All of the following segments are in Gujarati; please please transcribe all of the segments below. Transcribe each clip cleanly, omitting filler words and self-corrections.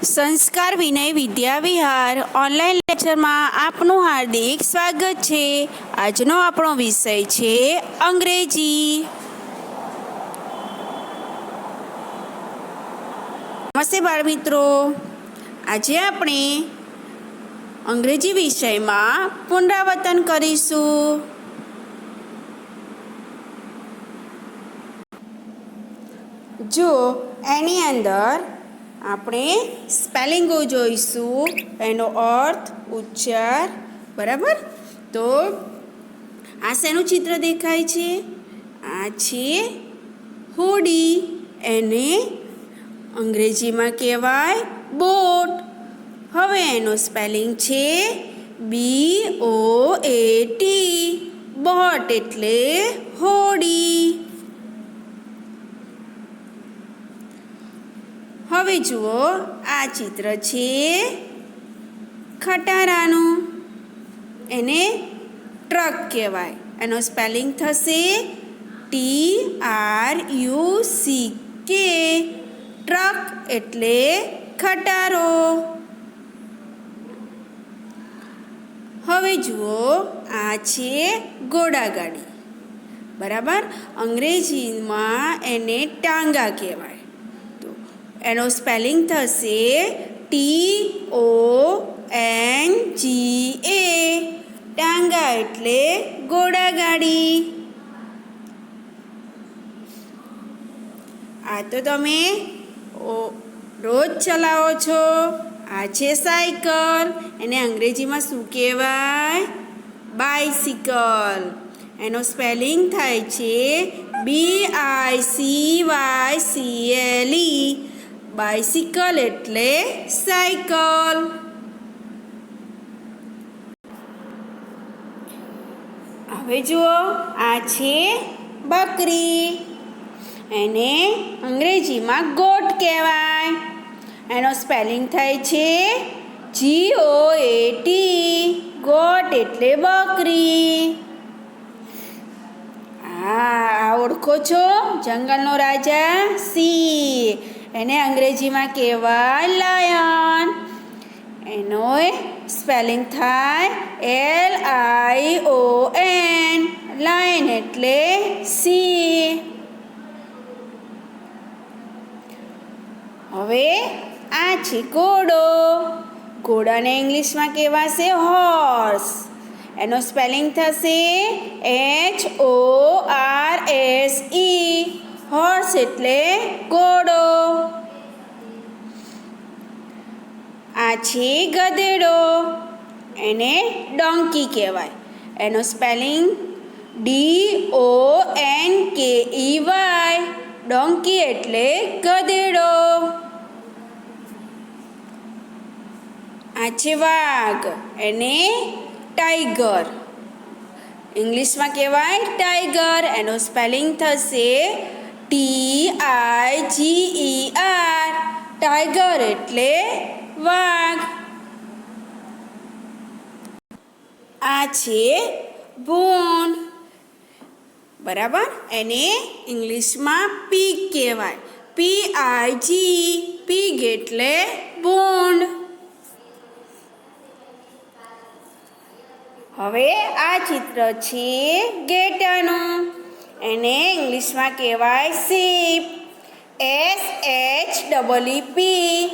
સંસ્કાર વિનય વિદ્યા વિહાર ઓનલાઈન લેક્ચરમાં આપનું હાર્દિક સ્વાગત છે. આજનો આપણો વિષય છે અંગ્રેજી. નમસ્તે બાળમિત્રો, આજે આપણે અંગ્રેજી વિષયમાં પુનરાવર્તન કરીશું. જો એની અંદર આપણે સ્પેલિંગો જોઈશું, એનો અર્થ, ઉચ્ચાર, બરાબર. તો આ શેનું ચિત્ર દેખાય છે? આ છે હોડી. એને અંગ્રેજીમાં કહેવાય બોટ. હવે એનો સ્પેલિંગ છે BOAT. બોટ એટલે હોડી. હવે જુઓ, આ ચિત્ર છે ખટારાનું. એને ટ્રક કહેવાય. એનો સ્પેલિંગ થશે TRUCK. ટ્રક એટલે ખટારો. હવે જુઓ, આ છે ઘોડાગાડી, બરાબર. અંગ્રેજીમાં એને ટાંગા કહેવાય. એનો સ્પેલિંગ થશે TONGA. ટાંગા એટલે ઘોડાગાડી. આ તો તમે રોજ ચલાવો છો. આ છે સાયકલ. એને અંગ્રેજીમાં શું કહેવાય? બાઇસિકલ. એનો સ્પેલિંગ થાય છે BICYCLE. બાઇસિકલ એટલે સાયકલ. હવે જુઓ, આ છે બકરી. એને અંગ્રેજીમાં ગોટ કહેવાય. એનો સ્પેલિંગ થાય છે GOAT. ગોટ એટલે બકરી. આ ઓળખો છો? જંગલનો રાજા સિંહ. એને અંગ્રેજીમાં કહેવાય લાયન. એનો સ્પેલિંગ થાય LION. લાયન એટલે સિંહ. હવે આ છે ઘોડો. ઘોડાને ઇંગ્લિશમાં કહેવાશે હોર્સ. એનો સ્પેલિંગ થશે HORSE. હોર્સ એટલે ઘોડો. આ છે ગધેડો. એને ડોંકી કહેવાય. એનો સ્પેલિંગ DONKEY. ડોંકી એટલે ગધેડો. આ છે વાઘ. એને ટાઈગર. ઇંગ્લિશમાં કહેવાય ટાઈગર. એનો સ્પેલિંગ થશે TIGER. ટાઈગર એટલે વાઘ. આ છે ભૂંડ, બરાબર. એને ઇંગ્લિશમાં પીગ કહેવાય. PIG. પીગ એટલે ભૂંડ. હવે આ ચિત્ર છે ઘેટાનું. એને ઇંગ્લિશમાં કહેવાય શીપ. SHEEP.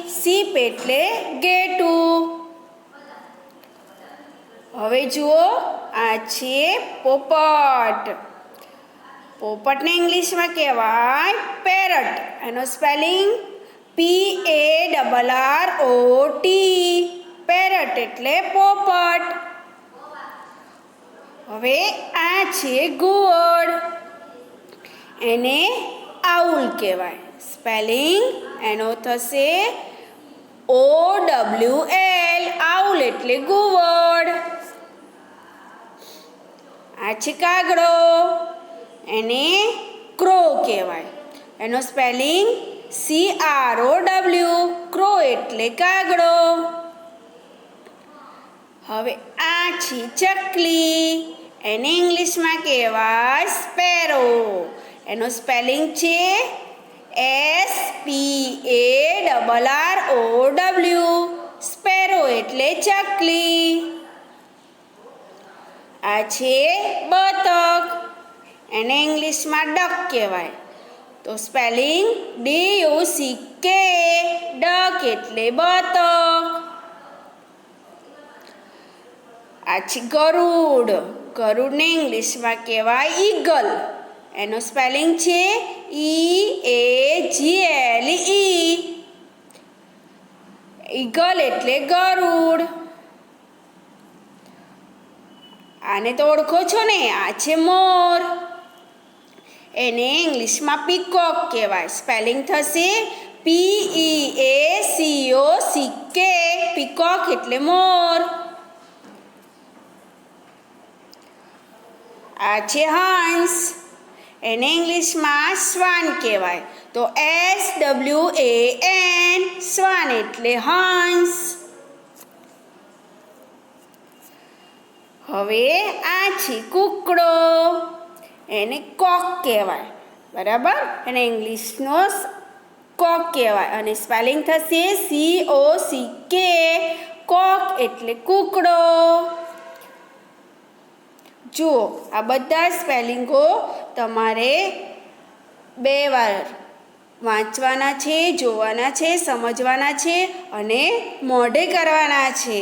શીપ એટલે ઘેટું. હવે જુઓ, આ છે પોપટ. પોપટને ઇંગ્લિશમાં કહેવાય પેરટ. એનો સ્પેલિંગ PARROT. પેરટ એટલે પોપટ. હવે આ છે ઘુવડ. એને આઉલ કહેવાય. સ્પેલિંગ એનો થશે OWL. આઉલ એટલે ઘુવડ. આ છે કાગડો. એને ક્રો કહેવાય. એનો સ્પેલિંગ CROW. ક્રો એટલે કાગડો. હવે આ છે ચકલી. એને ઇંગ્લિશમાં કહેવાય સ્પેરો. એનો સ્પેલિંગ છે SPARROW. ચકલી. આ છે બતક, એને ઇંગ્લિશમાં ડક કહેવાય. તો સ્પેલિંગ DUCK, ડક એટલે બતક. આ છે ગરુડ, ગરુડને ઇંગ્લિશમાં કહેવાય ઈગલ, એનો સ્પેલિંગ છે EAGLE. ઈગલ એટલે ગરુડ. આને તો ઓળખો છો ને, આ છે મોર, એને ઇંગ્લિશમાં પીકોક કહેવાય. સ્પેલિંગ થશે PEACOCK, પીકોક એટલે મોર. આ છે હંસ, એને ઇંગ્લિશમાં શ્વાન કહેવાય. તો SWAN, શ્વાન એટલે હંસ. હવે આ છે કૂકડો, એને કોક કહેવાય. બરાબર, એને ઇંગ્લિશનો કોક કહેવાય અને સ્પેલિંગ થશે COCK, કોક એટલે કૂકડો. જુઓ, આ બધા સ્પેલિંગો તમારે 2 વાર વાંચવાના છે, જોવાના છે, સમજવાના છે અને મોઢે કરવાના છે.